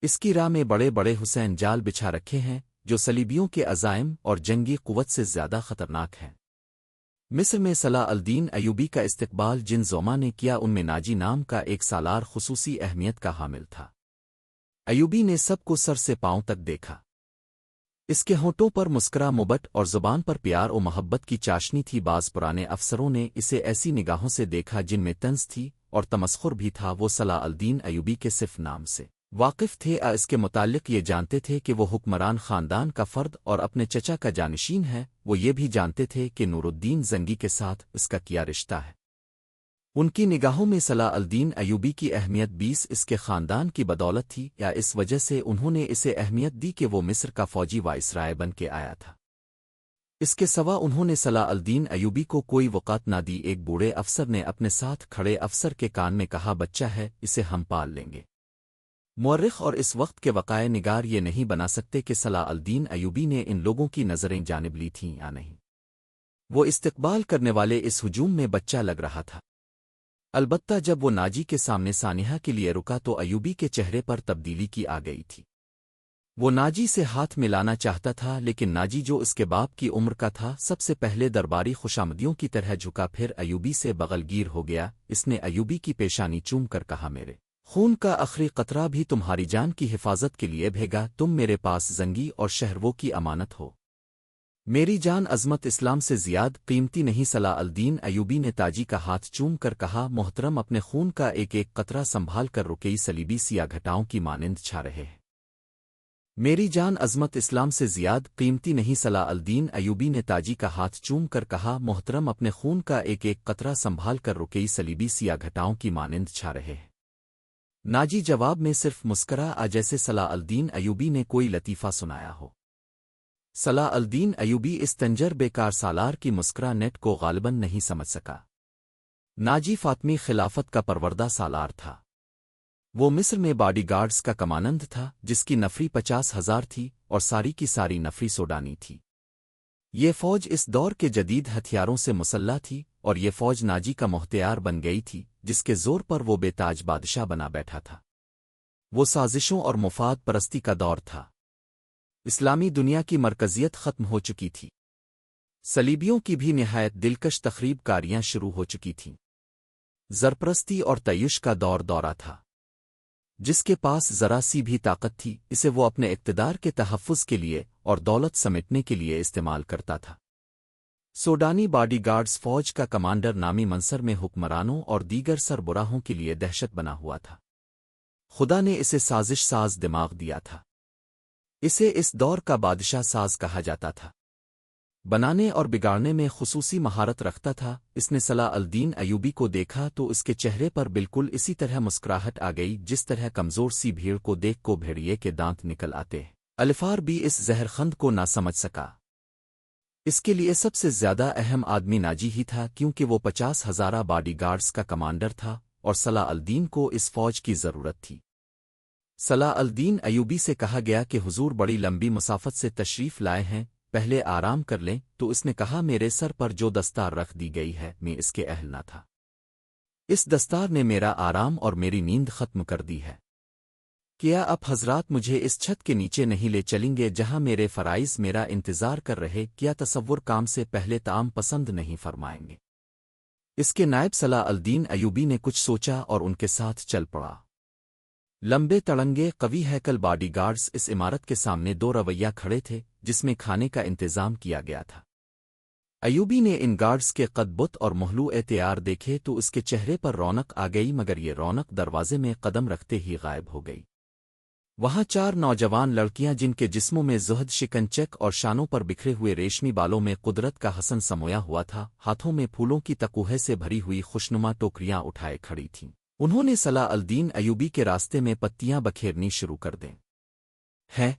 اس کی راہ میں بڑے بڑے حسین جال بچھا رکھے ہیں جو صلیبیوں کے عزائم اور جنگی قوت سے زیادہ خطرناک ہیں۔ مصر میں صلاح الدین ایوبی کا استقبال جن زوما نے کیا ان میں ناجی نام کا ایک سالار خصوصی اہمیت کا حامل تھا۔ ایوبی نے سب کو سر سے پاؤں تک دیکھا۔ اس کے ہونٹوں پر مسکرا مبٹ اور زبان پر پیار و محبت کی چاشنی تھی۔ بعض پرانے افسروں نے اسے ایسی نگاہوں سے دیکھا جن میں طنز تھی اور تمسخر بھی تھا۔ وہ صلاح الدین ایوبی کے صرف نام سے واقف تھے، اس کے متعلق یہ جانتے تھے کہ وہ حکمران خاندان کا فرد اور اپنے چچا کا جانشین ہے۔ وہ یہ بھی جانتے تھے کہ نور الدین زنگی کے ساتھ اس کا کیا رشتہ ہے۔ ان کی نگاہوں میں صلاح الدین ایوبی کی اہمیت اس کے خاندان کی بدولت تھی، یا اس وجہ سے انہوں نے اسے اہمیت دی کہ وہ مصر کا فوجی وائسرائے بن کے آیا تھا۔ اس کے سوا انہوں نے صلاح الدین ایوبی کو کوئی وقت نہ دی۔ ایک بوڑھے افسر نے اپنے ساتھ کھڑے افسر کے کان میں کہا، بچہ ہے، اسے ہم پال لیں گے۔ مورخ اور اس وقت کے وقائع نگار یہ نہیں بنا سکتے کہ صلاح الدین ایوبی نے ان لوگوں کی نظریں جانب لی تھیں یا نہیں۔ وہ استقبال کرنے والے اس ہجوم میں بچہ لگ رہا تھا۔ البتہ جب وہ ناجی کے سامنے سانحہ کے لیے رکا تو ایوبی کے چہرے پر تبدیلی کی آ گئی تھی۔ وہ ناجی سے ہاتھ ملانا چاہتا تھا، لیکن ناجی جو اس کے باپ کی عمر کا تھا سب سے پہلے درباری خوشامدیوں کی طرح جھکا، پھر ایوبی سے بغل گیر ہو گیا۔ اس نے ایوبی کی پیشانی چوم کر کہا، میرے خون کا آخری قطرہ بھی تمہاری جان کی حفاظت کے لیے بھیگا، تم میرے پاس زنگی اور شہرووں کی امانت ہو۔ میری جان عظمت اسلام سے زیاد قیمتی نہیں۔ صلاح الدین ایوبی نے تاجی کا ہاتھ چوم کر کہا، محترم، اپنے خون کا ایک ایک قطرہ سنبھال کر رکئی صلیبی سیاہ گھٹاؤں کی مانند چھا رہے ہیں۔ میری جان عظمت اسلام سے زیاد قیمتی نہیں۔ صلاح الدین ایوبی نے تاجی کا ہاتھ چوم کر کہا، محترم، اپنے خون کا ایک ایک قطرہ سنبھال کر رکئی صلیبی سیاہ گھٹاؤں کی مانند چھا رہے ہیں۔ ناجی جواب میں صرف مسکرا، جیسے صلاح الدین ایوبی نے کوئی لطیفہ سنایا ہو۔ صلاح الدین ایوبی اس تنجر بیکار سالار کی مسکرا نیٹ کو غالباً نہیں سمجھ سکا۔ ناجی فاطمی خلافت کا پروردہ سالار تھا۔ وہ مصر میں باڈی گارڈز کا کمانند تھا، جس کی نفری 50,000 تھی اور ساری کی ساری نفری سوڈانی تھی۔ یہ فوج اس دور کے جدید ہتھیاروں سے مسلح تھی، اور یہ فوج ناجی کا مختیار بن گئی تھی، جس کے زور پر وہ بے تاج بادشاہ بنا بیٹھا تھا۔ وہ سازشوں اور مفاد پرستی کا دور تھا۔ اسلامی دنیا کی مرکزیت ختم ہو چکی تھی۔ صلیبیوں کی بھی نہایت دلکش تخریب کاریاں شروع ہو چکی تھیں۔ زرپرستی اور تعیش کا دورہ تھا۔ جس کے پاس ذرا سی بھی طاقت تھی، اسے وہ اپنے اقتدار کے تحفظ کے لیے اور دولت سمیٹنے کے لیے استعمال کرتا تھا۔ سوڈانی باڈی گارڈز فوج کا کمانڈر نامی منصر میں حکمرانوں اور دیگر سربراہوں کے لیے دہشت بنا ہوا تھا۔ خدا نے اسے سازش ساز دماغ دیا تھا۔ اسے اس دور کا بادشاہ ساز کہا جاتا تھا۔ بنانے اور بگاڑنے میں خصوصی مہارت رکھتا تھا۔ اس نے صلاح الدین ایوبی کو دیکھا تو اس کے چہرے پر بالکل اسی طرح مسکراہٹ آ گئی جس طرح کمزور سی بھیڑ کو دیکھ کو بھیڑیے کے دانت نکل آتے ہیں۔ الفار بھی اس زہرخند کو نہ سمجھ سکا۔ اس کے لیے سب سے زیادہ اہم آدمی ناجی ہی تھا، کیونکہ وہ 50,000 باڈی گارڈز کا کمانڈر تھا اور صلاح الدین کو اس فوج کی ضرورت تھی۔ صلاح الدین ایوبی سے کہا گیا کہ حضور بڑی لمبی مسافت سے تشریف لائے ہیں، پہلے آرام کر لیں، تو اس نے کہا، میرے سر پر جو دستار رکھ دی گئی ہے میں اس کے اہل نہ تھا۔ اس دستار نے میرا آرام اور میری نیند ختم کر دی ہے۔ کیا اب حضرات مجھے اس چھت کے نیچے نہیں لے چلیں گے جہاں میرے فرائض میرا انتظار کر رہے؟ کیا تصور کام سے پہلے طعام پسند نہیں فرمائیں گے؟ اس کے نائب صلاح الدین ایوبی نے کچھ سوچا اور ان کے ساتھ چل پڑا۔ لمبے تڑنگے قوی ہیکل باڈی گارڈز اس عمارت کے سامنے دو رویہ کھڑے تھے جس میں کھانے کا انتظام کیا گیا تھا۔ ایوبی نے ان گارڈز کے قد بت اور محلو تیار دیکھے تو اس کے چہرے پر رونق آ گئی، مگر یہ رونق دروازے میں قدم رکھتے ہی غائب ہو گئی۔ وہاں 4 نوجوان لڑکیاں جن کے جسموں میں زہد شکن چک اور شانوں پر بکھرے ہوئے ریشمی بالوں میں قدرت کا حسن سمویا ہوا تھا، ہاتھوں میں پھولوں کی تکوہے سے بھری ہوئی خوشنما ٹوکریاں اٹھائے کھڑی تھیں۔ انہوں نے صلاح الدین ایوبی کے راستے میں پتیاں بکھیرنی شروع کر دیں۔ ہے